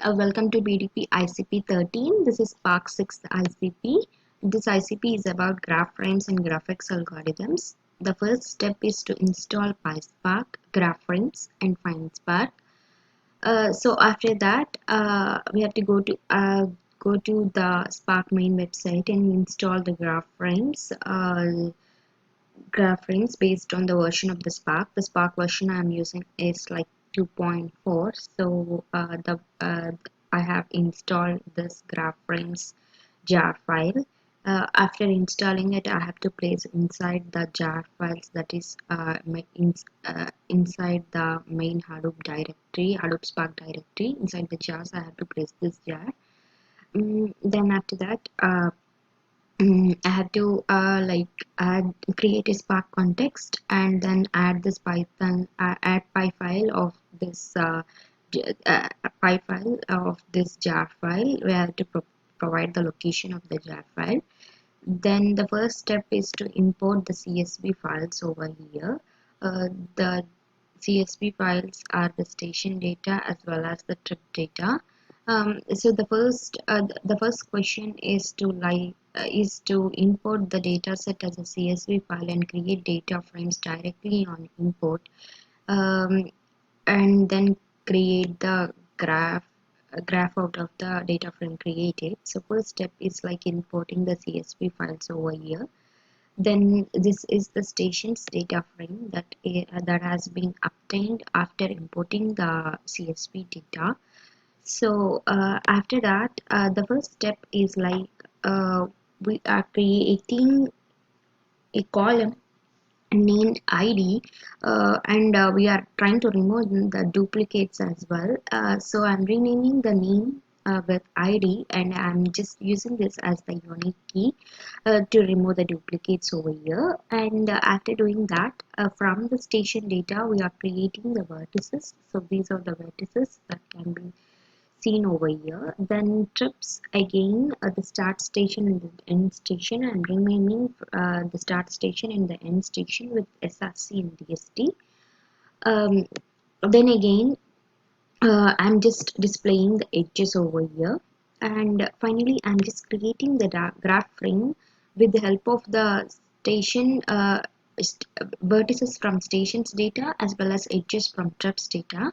Welcome to BDP ICP 13. This is Spark 6 ICP. This ICP is about graph frames and graphics algorithms. The first step is to install PySpark, graph frames, and FindSpark. So after that, we have to go to the Spark main website and install the graph frames based on the version of the Spark. The Spark version I'm using is like 2.4. So I have installed this graph frames jar file. After installing it, I have to place inside the jar files, that is inside the main Hadoop directory, Hadoop Spark directory. Inside the jars, I have to place this jar. Then after that, I have to create a Spark context and then add this add py file of this py file of this jar file. We have to provide the location of the jar file. Then the first step is to import the CSV files over here. The CSV files are the station data as well as the trip data. So the first question is to import the data set as a CSV file and create data frames directly on import, um, and then create the graph out of the data frame created. So first step is like importing the CSV files over here. Then this is the station's data frame that has been obtained after importing the CSV data. So after that, the first step is we are creating a column named ID, and we are trying to remove the duplicates as well. So I'm renaming the name with ID, and I'm just using this as the unique key to remove the duplicates over here. And after doing that, from the station data, we are creating the vertices. So these are the vertices that can be seen over here. Then trips again, the start station and the end station. I'm renaming the start station and the end station with SRC and DST. Um, then again, I'm just displaying the edges over here. And finally, I'm just creating the graph frame with the help of the station vertices from stations data as well as edges from trips data.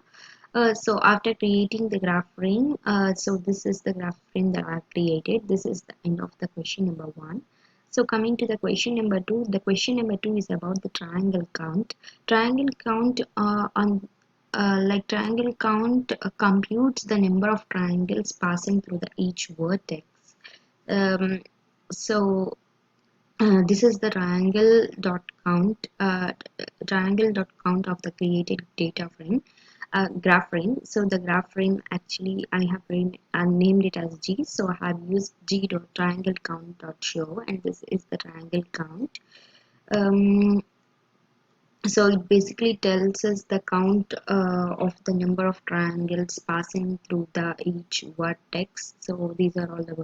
So after creating the graph frame, so this is the graph frame that I've created. This is the end of the question number 1. So coming to the question number 2, the question number 2 is about the triangle count. Triangle count triangle count computes the number of triangles passing through each vertex. Um, so this is the triangle dot count of the created data frame, graph frame. So the graph frame, actually I have named it as G, so I have used G dot triangle count dot show, and this is the triangle count. um, so it basically tells us the count of the number of triangles passing through the each vertex. So these are all the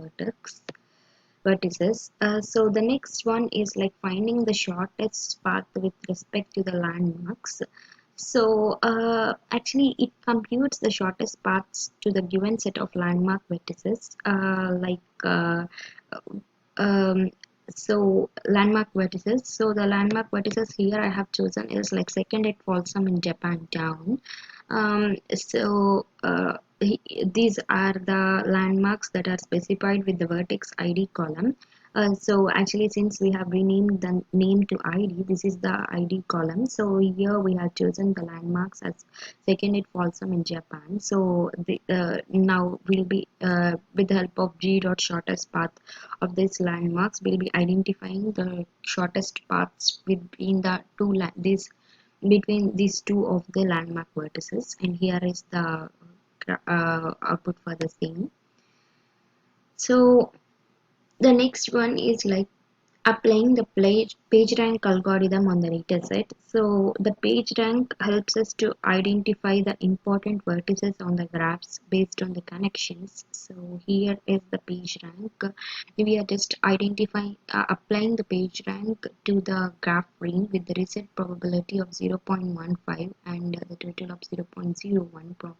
vertices. So the next one is like finding the shortest path with respect to the landmarks. So actually it computes the shortest paths to the given set of landmark vertices, um, so landmark vertices. So the landmark vertices here I have chosen is like second at Folsom in Japantown. These are the landmarks that are specified with the vertex ID column. So actually, since we have renamed the name to ID, this is the ID column. So here we have chosen the landmarks as second at Folsom in Japan. So now we'll be with the help of G dot shortest path of these landmarks, we'll be identifying the shortest paths between these two of the landmark vertices, and here is the output for the same. So the next one is like applying the PageRank algorithm on the dataset. So the PageRank helps us to identify the important vertices on the graphs based on the connections. So here is the PageRank. We are just applying the PageRank to the graph frame with the reset probability of 0.15 and the total of 0.01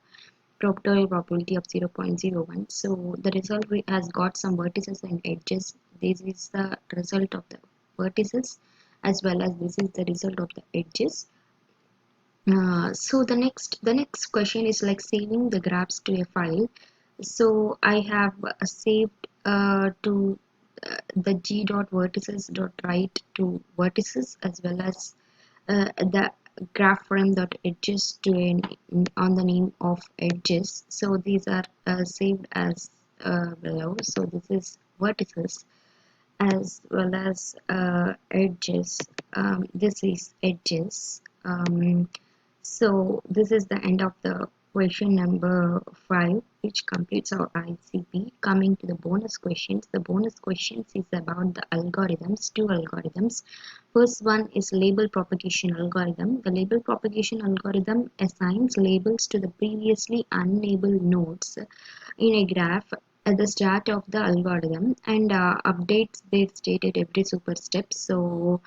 total probability of 0.01. So the result has got some vertices and edges. This is the result of the vertices as well as this is the result of the edges. So the next question is like saving the graphs to a file. So I have saved to the g dot vertices dot write to vertices as well as the graph frame dot edges to on the name of edges. So these are saved as below. So this is vertices as well as edges. This is edges. So this is the end of the question number 5, which completes our ICP. Coming to the bonus questions. The bonus questions is about the algorithms, two algorithms. First one is label propagation algorithm. The label propagation algorithm assigns labels to the previously unlabeled nodes in a graph at the start of the algorithm and updates their state at every super step. So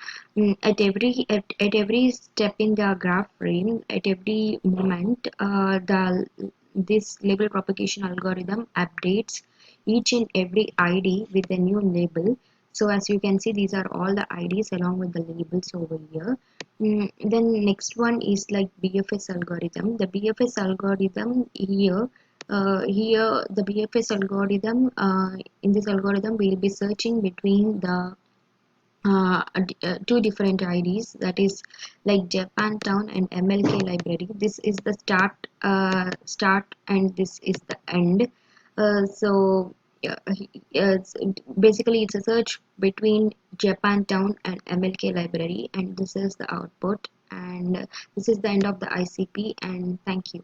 at every step in the graph frame, at every moment, the this label propagation algorithm updates each and every id with a new label. So as you can see, these are all the ids along with the labels over here. Then next one is like bfs algorithm. The bfs algorithm here the BFS algorithm, in this algorithm we'll be searching between the two different IDs, that is like Japantown and MLK library. This is the start and this is the end. So basically it's a search between Japantown and MLK library, and this is the output, and this is the end of the ICP, and thank you.